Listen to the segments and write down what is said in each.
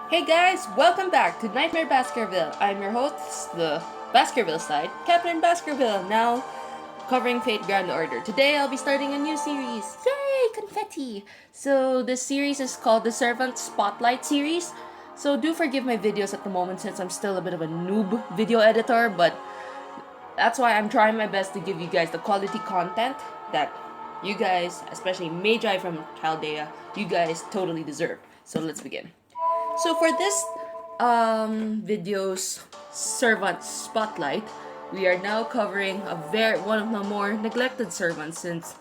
Hey guys, welcome back to Knightmare Baskerville. I'm your host, the Baskerville side, Captain Baskerville, now covering Fate Grand Order. Today I'll be starting a new series. Yay, confetti! So this series is called the Servant Spotlight series. So do forgive my videos at the moment since I'm still a bit of a noob video editor, but that's why I'm trying my best to give you guys the quality content that you guys, especially Magi from Chaldea, you guys totally deserve. So let's begin. So for this video's servant spotlight, we are now covering one of the more neglected servants since,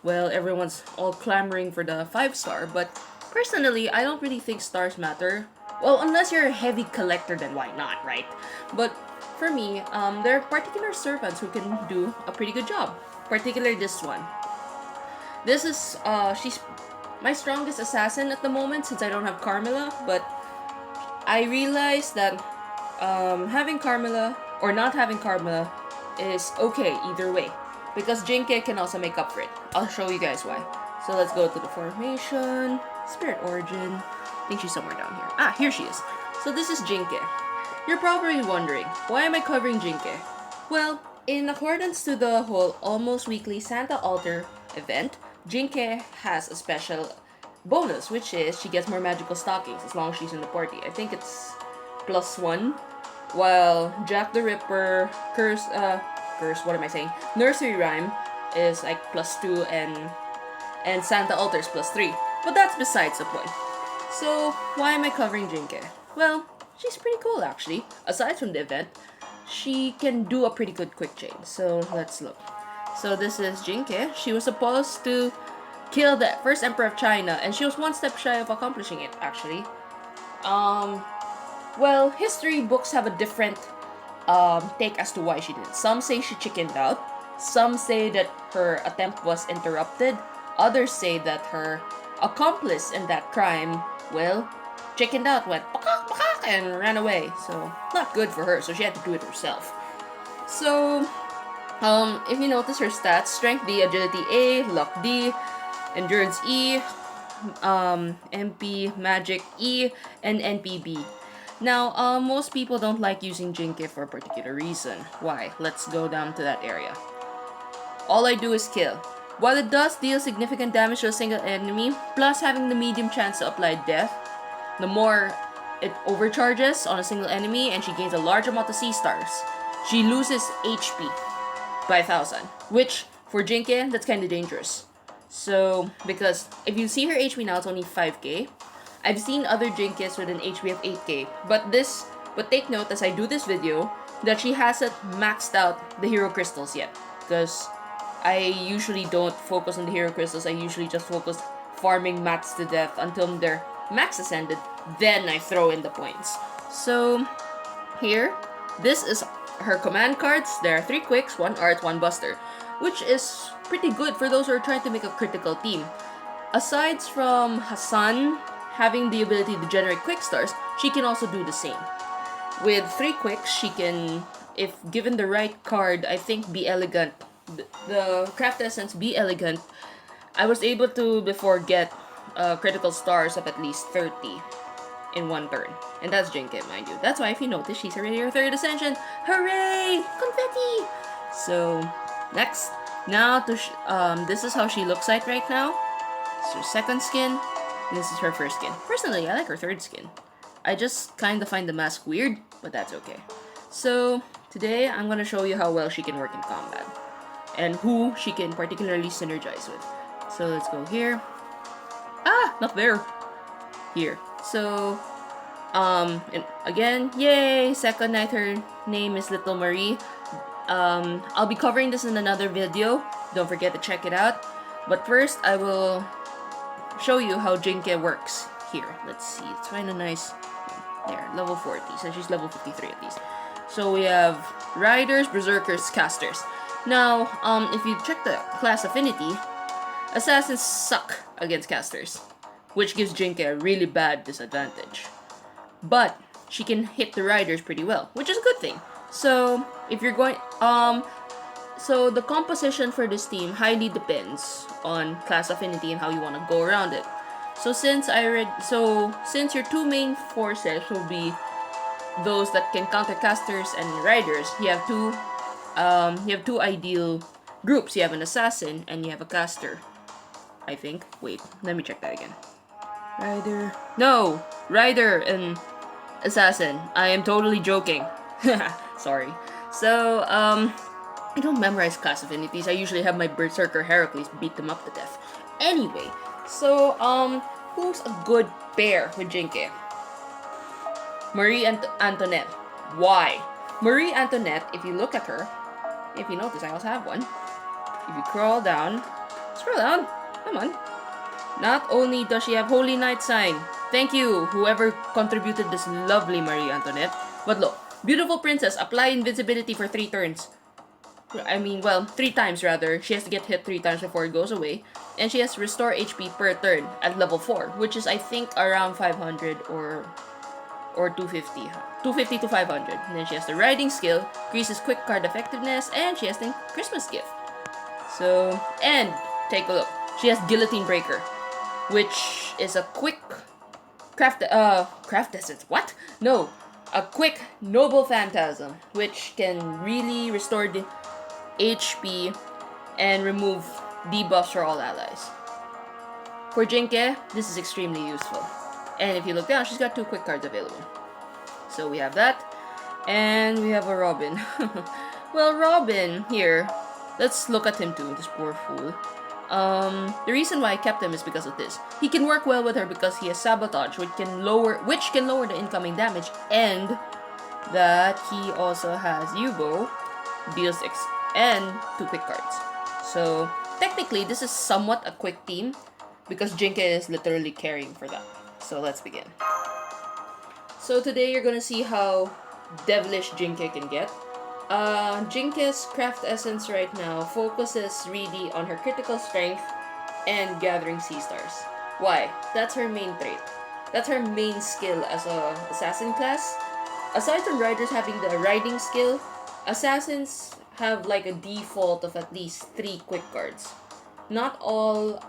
well, everyone's all clamoring for the 5-star. But personally, I don't really think stars matter. Well, unless you're a heavy collector, then why not, right? But for me, there are particular servants who can do a pretty good job. Particularly this one. This is she's my strongest assassin at the moment since I don't have Carmilla, but I realized that having Carmilla or not having Carmilla is okay either way, because Jing Ke can also make up for it. I'll show you guys why. So let's go to the formation, Spirit Origin. I think she's somewhere down here. Ah, here she is. So this is Jing Ke. You're probably wondering, why am I covering Jing Ke? Well, in accordance to the whole almost weekly Santa Altar event, Jing Ke has a special bonus, which is she gets more magical stockings as long as she's in the party. I think it's +1, while Jack the Ripper, what am I saying? Nursery Rhyme is like +2, and Santa Altar's +3. But that's besides the point. So why am I covering Jing Ke? Well, she's pretty cool actually. Aside from the event, she can do a pretty good quick chain. So let's look. So this is Jing Ke. She was supposed to kill the first emperor of China, and she was one step shy of accomplishing it, actually. Well, history books have a different take as to why she did it. Some say she chickened out. Some say that her attempt was interrupted. Others say that her accomplice in that crime, well, chickened out, went pakak, pakak, and ran away. So, not good for her, so she had to do it herself. So, if you notice her stats, Strength D, Agility A, Luck D, Endurance E, MP, Magic E, and NPB. Now, most people don't like using Jing Ke for a particular reason. Why? Let's go down to that area. All I do is kill. While it does deal significant damage to a single enemy, plus having the medium chance to apply death, the more it overcharges on a single enemy and she gains a large amount of C-stars. She loses HP by 1,000, which for Jing Ke, that's kind of dangerous. So, because if you see her HP now, it's only 5k. I've seen other Jing Kes with an HP of 8k, but take note as I do this video that she hasn't maxed out the hero crystals yet, because I usually don't focus on the hero crystals. I usually just focus farming mats to death until they're max ascended, then I throw in the points. So, here, this is her command cards. There are 3 quicks, 1 art, 1 buster, which is pretty good for those who are trying to make a critical team. Aside from Hassan having the ability to generate quick stars, she can also do the same. With 3 quicks, she can, if given the right card, I think Be Elegant, the craft essence Be Elegant, I was able to before get critical stars of at least 30 in 1 turn. And that's Jing Ke, mind you. That's why if you notice, she's already her 3rd ascension. Hooray! Confetti! So, next. Now, this is how she looks like right now. This is her 2nd skin. This is her 1st skin. Personally, I like her 3rd skin. I just kind of find the mask weird, but that's okay. So, today, I'm going to show you how well she can work in combat. And who she can particularly synergize with. So, let's go here. Ah! Not there! Here. So, and again, yay! Second night, her name is Little Marie. I'll be covering this in another video. Don't forget to check it out. But first, I will show you how Jing Ke works here. Let's see. It's kind of nice. There, level 40. So she's level 53 at least. So we have Riders, Berserkers, Casters. Now, if you check the class affinity, Assassins suck against Casters, which gives Jing Ke a really bad disadvantage. But she can hit the Riders pretty well, which is a good thing. So, if you're going, so the composition for this team highly depends on class affinity and how you want to go around it. since your two main forces will be those that can counter casters and riders, you have two ideal groups. You have an assassin and you have a caster. I think. Wait, let me check that again. Rider. No! Rider and assassin. I am totally joking. Sorry. So, I don't memorize class affinities. I usually have my Berserker Heracles beat them up to death. Anyway, so, who's a good pair with Jing Ke? Marie Antoinette. Why? Marie Antoinette, if you look at her, if you notice, I also have one. If you scroll down, come on. Not only does she have Holy Knight sign, thank you, whoever contributed this lovely Marie Antoinette. But look, beautiful princess, apply invincibility for 3 turns. I mean, well, 3 times rather. She has to get hit 3 times before it goes away. And she has restore HP per turn at level 4, which is I think around 500 or 250. 250 to 500. And then she has the riding skill, increases quick card effectiveness, and she has the Christmas gift. So, and take a look. She has Guillotine Breaker, which is a quick craft essence. What? No, a quick Noble Phantasm, which can really restore the HP and remove debuffs for all allies. For Jing Ke, this is extremely useful. And if you look down, she's got 2 quick cards available. So we have that, and we have a Robin. Well, Robin here, let's look at him too, this poor fool. The reason why I kept him is because of this. He can work well with her because he has Sabotage, which can lower the incoming damage, and that he also has U-Bow, deals and 2 quick cards. So technically, this is somewhat a quick team because Jing Ke is literally carrying for that. So let's begin. So today you're gonna see how devilish Jing Ke can get. Jing Ke's craft essence right now focuses really on her critical strength and gathering C-stars. Why? That's her main trait. That's her main skill as a assassin class. Aside from riders having the riding skill, assassins have like a default of at least 3 quick cards. Not all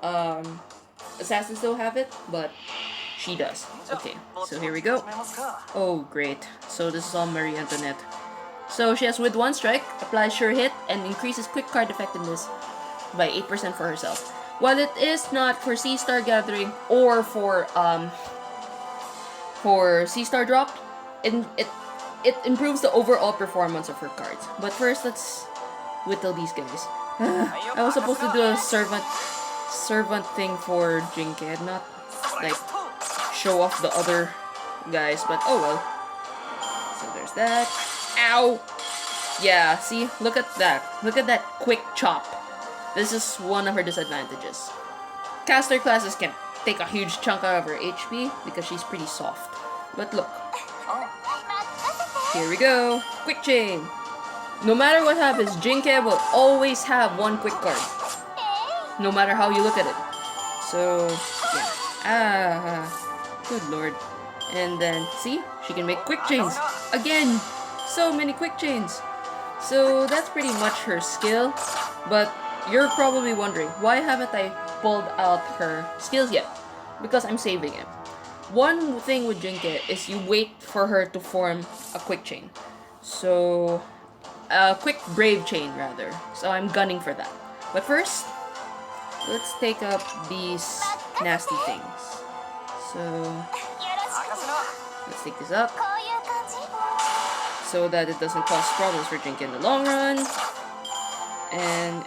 assassins don't have it, but she does. Okay, so here we go. Oh, great. So this is all Marie Antoinette. So she has with 1 strike, applies sure hit, and increases quick card effectiveness by 8% for herself. While it is not for C-Star gathering or for C-Star drop, it improves the overall performance of her cards. But first, let's whittle these guys. I was supposed to do a servant thing for Jing Ke, not like show off the other guys, but oh well. So there's that. Ow! Yeah, see? Look at that. Look at that quick chop. This is one of her disadvantages. Caster classes can take a huge chunk out of her HP because she's pretty soft. But look. Here we go. Quick chain. No matter what happens, Jing Ke will always have 1 quick card. No matter how you look at it. So, yeah. Good lord. And then, see? She can make quick chains. Again! So many quick chains. So that's pretty much her skill. But you're probably wondering, why haven't I pulled out her skills yet? Because I'm saving it. One thing with Jing Ke is you wait for her to form a quick chain. So, a quick brave chain rather. So I'm gunning for that. But first, let's take up these nasty things. So, let's take this up. So that it doesn't cause problems for Jing Ke in the long run. And,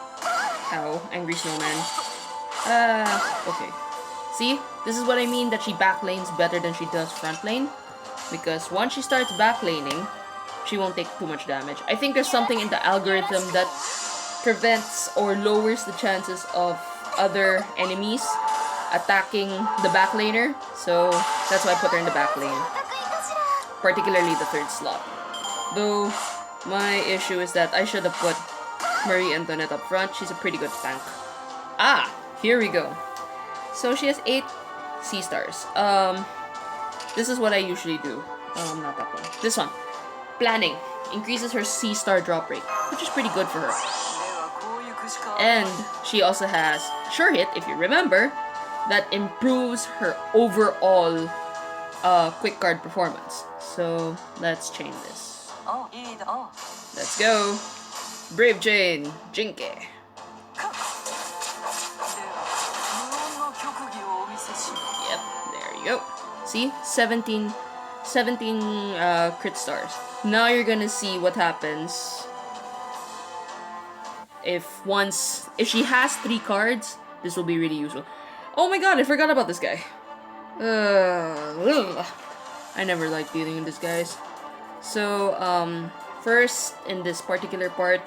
ow, angry snowman. Okay. See, this is what I mean that she backlanes better than she does front lane. Because once she starts backlaning, she won't take too much damage. I think there's something in the algorithm that prevents or lowers the chances of other enemies attacking the backlaner. So that's why I put her in the back lane. Particularly the 3rd slot. Though, my issue is that I should have put Marie Antoinette up front. She's a pretty good tank. Ah! Here we go. So she has 8 C-stars. This is what I usually do. Not that one. This one. Planning. Increases her C-star drop rate, which is pretty good for her. And she also has Sure Hit, if you remember, that improves her overall quick card performance. So let's chain this. Let's go. Brave Chain, Jing Ke. Yep, there you go. See? 17 crit stars. Now you're gonna see what happens if she has 3 cards. This will be really useful. Oh my god, I forgot about this guy. I never like dealing with these guys. So, first, in this particular part,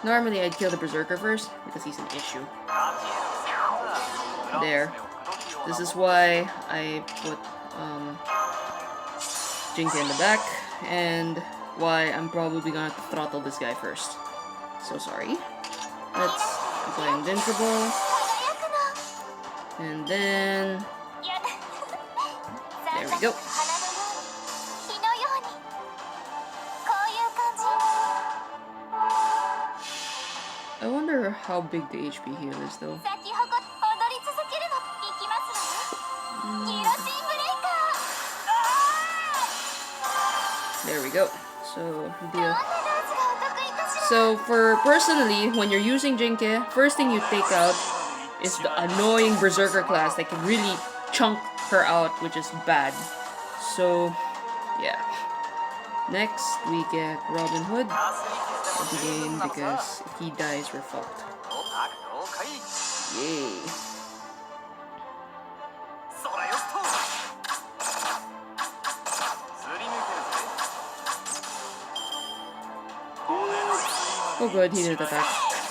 normally I'd kill the Berserker first, because he's an issue. There. This is why I put, Jing Ke in the back, and why I'm probably gonna throttle this guy first. So sorry. Let's apply Invincible. And then... there we go. I wonder how big the HP heal is though. There we go. So, for personally, when you're using Jing Ke, first thing you take out is the annoying Berserker class that can really chunk her out, which is bad. So, yeah. Next, we get Robin Hood at the game, because if he dies, we're fucked. Yay. Oh good, he didn't attack.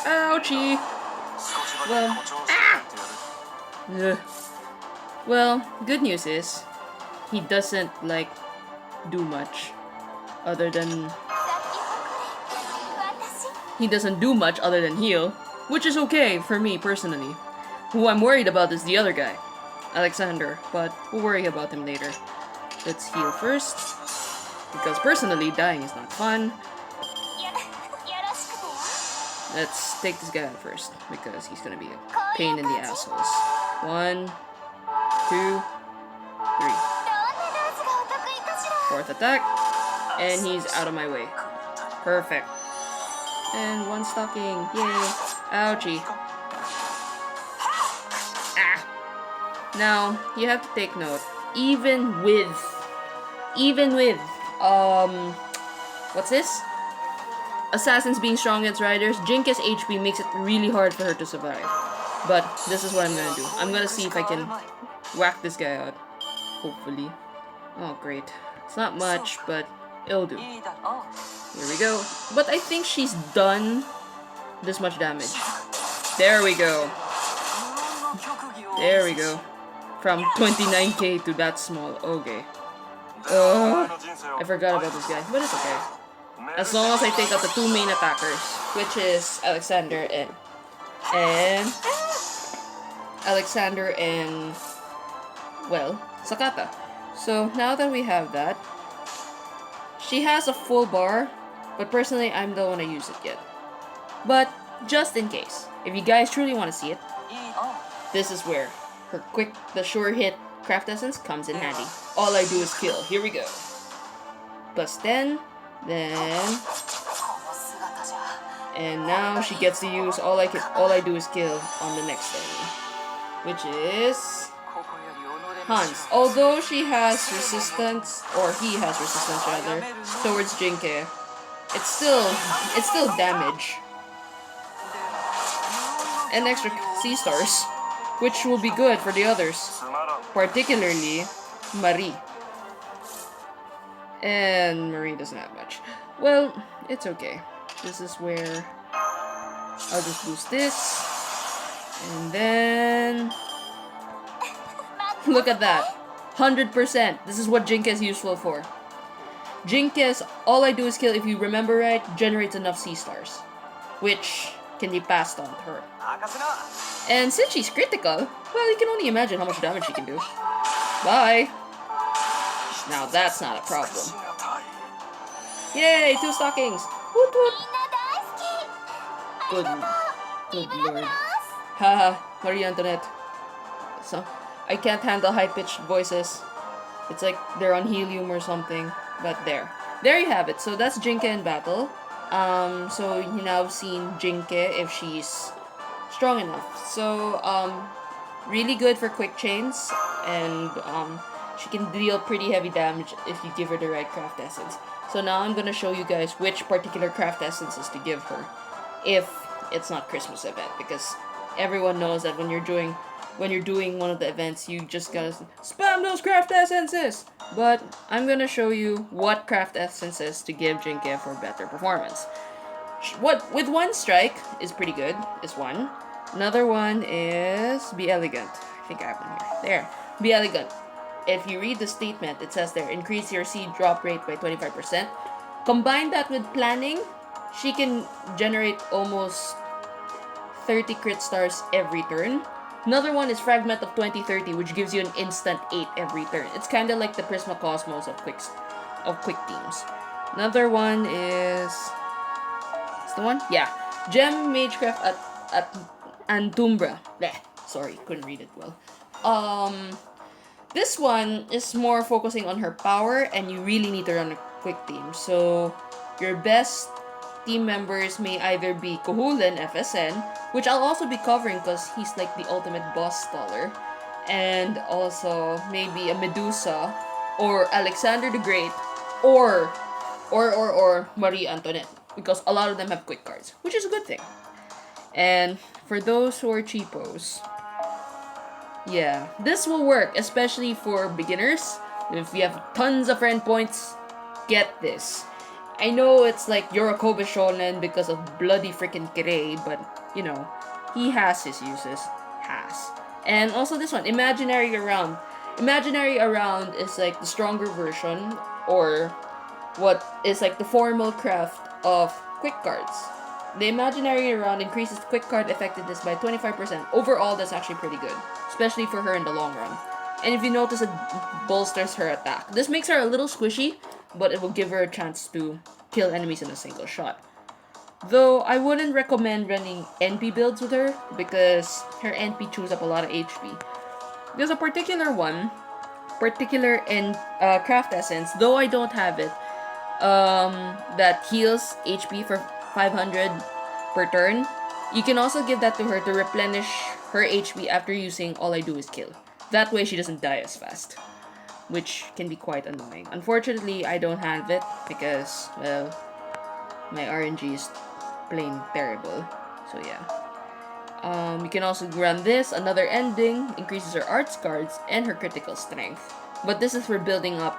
Ouchie! Well, Ugh. Well, good news is, he doesn't, like, do much other than... he doesn't do much other than heal, which is okay for me, personally. Who I'm worried about is the other guy, Alexander, but we'll worry about him later. Let's heal first, because personally, dying is not fun. Let's take this guy out first, because he's gonna be a pain in the assholes. 1, 2, 3. 4th attack, and he's out of my way. Perfect. And 1 stocking, yay. Ouchie. Ah. Now, you have to take note, even with, what's this? Assassins being strong against riders, Jing Ke's HP makes it really hard for her to survive. But this is what I'm gonna do. I'm gonna see if I can whack this guy out. Hopefully. Oh, great. It's not much, but it'll do. Here we go. But I think she's done this much damage. There we go. There we go. From 29k to that small. Okay. I forgot about this guy, but it's okay. As long as I take out the 2 main attackers, which is Alexander and well, Sakata. So now that we have that, she has a full bar, but personally I don't want to use it yet. But just in case, if you guys truly want to see it, this is where her the sure hit craft essence comes in handy. All I do is kill. Here we go. Plus 10. Then, and now she gets to use all I do is kill on the next thing, which is Hans. Although she has resistance, or he has resistance rather, towards Jing Ke, it's still damage and extra C stars, which will be good for the others, particularly Marie. And Marie doesn't have much. Well, it's okay. This is where I'll just boost this. And then... look at that. 100%. This is what Jing Ke is useful for. Jing Ke's all I do is kill, if you remember right, generates enough C stars, which can be passed on to her. And since she's critical, well, you can only imagine how much damage she can do. Bye! Now that's not a problem. Yay, 2 stockings! Woot woot! Good lord. Haha, Marie Antoinette. So, I can't handle high-pitched voices. It's like they're on helium or something. But there you have it. So that's Jing Ke in battle. So you now seen Jing Ke if she's strong enough. So really good for quick chains, and she can deal pretty heavy damage if you give her the right craft essence. So now I'm gonna show you guys which particular craft essences to give her, if it's not Christmas event, because everyone knows that when you're doing one of the events, you just gotta spam those craft essences. But I'm gonna show you what craft essences to give Jing Ke for better performance. What with one strike is pretty good. Is one. Another one is be elegant. I think I have one here. There. Be elegant. If you read the statement, it says there, increase your seed drop rate by 25%. Combine that with planning, she can generate almost 30 crit stars every turn. Another one is Fragment of 2030, which gives you an instant 8 every turn. It's kind of like the Prisma Cosmos of quick teams. Another one is... What's the one? Yeah. Gem Magecraft at Antumbra. Bleh. Sorry, couldn't read it well. This one is more focusing on her power, and you really need to run a quick team. So, your best team members may either be Kohulen, FSN, which I'll also be covering because he's like the ultimate boss staller, and also maybe a Medusa, or Alexander the Great, or Marie Antoinette, because a lot of them have quick cards, which is a good thing. And for those who are cheapos, yeah, this will work, especially for beginners. If you have tons of friend points, get this. I know it's like you're a Kobe Shonen because of bloody freaking Kirei, but you know, he has his uses. And also this one, Imaginary Around. Imaginary Around is like the stronger version, or what is like the formal craft of quick cards. The Imaginary Around increases quick card effectiveness by 25%. Overall, that's actually pretty good, especially for her in the long run. And if you notice, it bolsters her attack. This makes her a little squishy, but it will give her a chance to kill enemies in a single shot. Though I wouldn't recommend running NP builds with her because her NP chews up a lot of HP. There's a particular craft essence, though I don't have it, that heals HP for 500 per turn. You can also give that to her to replenish her HP after using All I Do Is Kill. That way she doesn't die as fast, which can be quite annoying. Unfortunately, I don't have it because, well, my RNG is plain terrible. So yeah. You can also run this. Another ending increases her arts cards and her critical strength. But this is for building up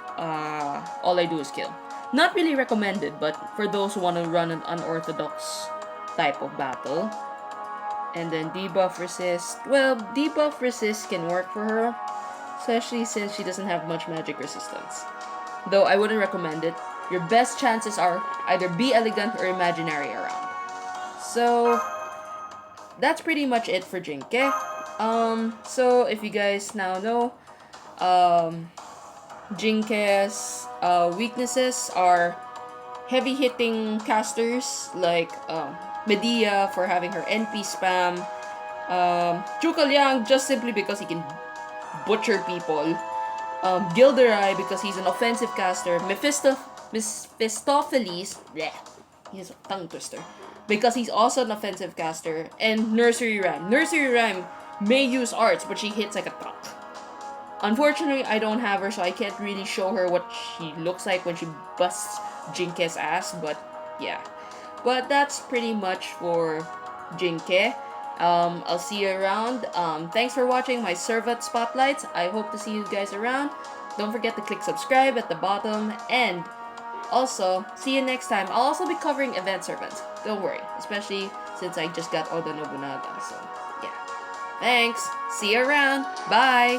All I Do Is Kill. Not really recommended, but for those who want to run an unorthodox type of battle. And then debuff resist. Well, debuff resist can work for her, especially since she doesn't have much magic resistance. Though I wouldn't recommend it. Your best chances are either be elegant or imaginary around. So that's pretty much it for Jing Ke. So if you guys now know, Jing Ke's weaknesses are heavy hitting casters like Medea for having her NP spam, Zhuge Liang just simply because he can butcher people, Gilderai because he's an offensive caster, Mephistopheles, bleh, he's a tongue twister, because he's also an offensive caster, and Nursery Rhyme. Nursery Rhyme may use arts, but she hits like a truck. Unfortunately, I don't have her, so I can't really show her what she looks like when she busts Jing Ke's ass, but yeah. But that's pretty much for Jing Ke. I'll see you around. Thanks for watching my Servat Spotlights. I hope to see you guys around. Don't forget to click subscribe at the bottom, and also, see you next time. I'll also be covering Event Servants. Don't worry, especially since I just got Oda Nobunaga, so yeah. Thanks. See you around. Bye.